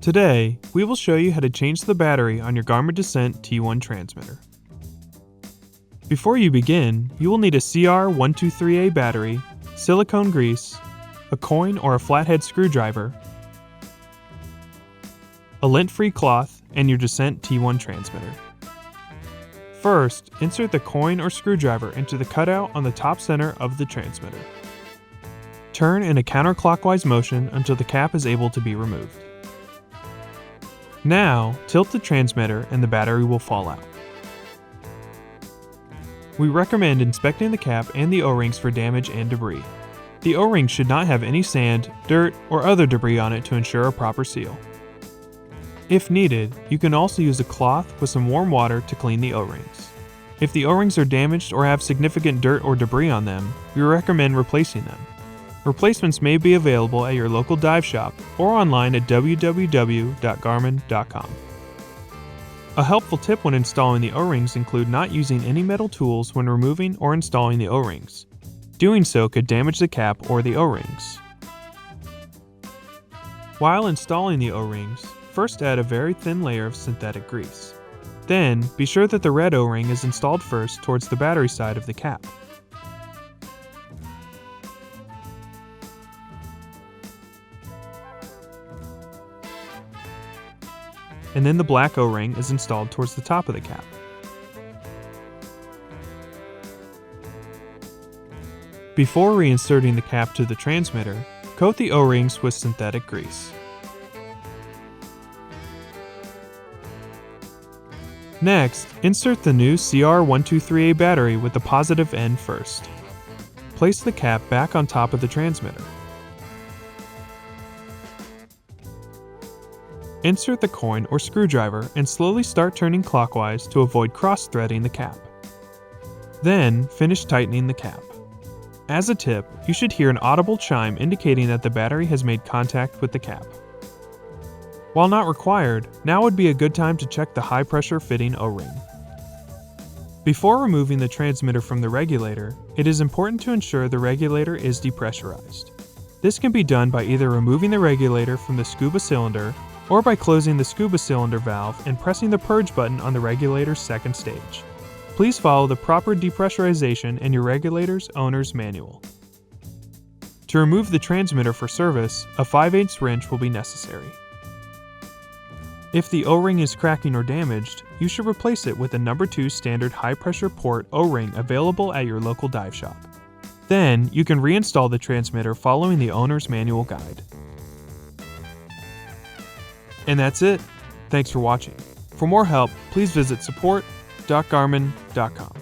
Today, we will show you how to change the battery on your Garmin Descent T1 Transmitter. Before you begin, you will need a CR123A battery, silicone grease, a coin or a flathead screwdriver, a lint-free cloth, and your Descent T1 transmitter. First, insert the coin or screwdriver into the cutout on the top center of the transmitter. Turn in a counterclockwise motion until the cap is able to be removed. Now, tilt the transmitter and the battery will fall out. We recommend inspecting the cap and the O-rings for damage and debris. The O-rings should not have any sand, dirt, or other debris on it to ensure a proper seal. If needed, you can also use a cloth with some warm water to clean the O-rings. If the O-rings are damaged or have significant dirt or debris on them, we recommend replacing them. Replacements may be available at your local dive shop or online at www.garmin.com. A helpful tip when installing the O-rings include not using any metal tools when removing or installing the O-rings. Doing so could damage the cap or the O-rings. While installing the O-rings, first add a very thin layer of synthetic grease. Then, be sure that the red O-ring is installed first towards the battery side of the cap. And then the black O-ring is installed towards the top of the cap. Before reinserting the cap to the transmitter, coat the O-rings with synthetic grease. Next, insert the new CR123A battery with the positive end first. Place the cap back on top of the transmitter. Insert the coin or screwdriver and slowly start turning clockwise to avoid cross-threading the cap. Then, finish tightening the cap. As a tip, you should hear an audible chime indicating that the battery has made contact with the cap. While not required, now would be a good time to check the high-pressure fitting O-ring. Before removing the transmitter from the regulator, it is important to ensure the regulator is depressurized. This can be done by either removing the regulator from the scuba cylinder or by closing the scuba cylinder valve and pressing the purge button on the regulator's second stage. Please follow the proper depressurization in your regulator's owner's manual. To remove the transmitter for service, a 5/8 wrench will be necessary. If the O-ring is cracking or damaged, you should replace it with a number 2 standard high-pressure port O-ring available at your local dive shop. Then, you can reinstall the transmitter following the owner's manual guide. And that's it. Thanks for watching. For more help, please visit support.garmin.com.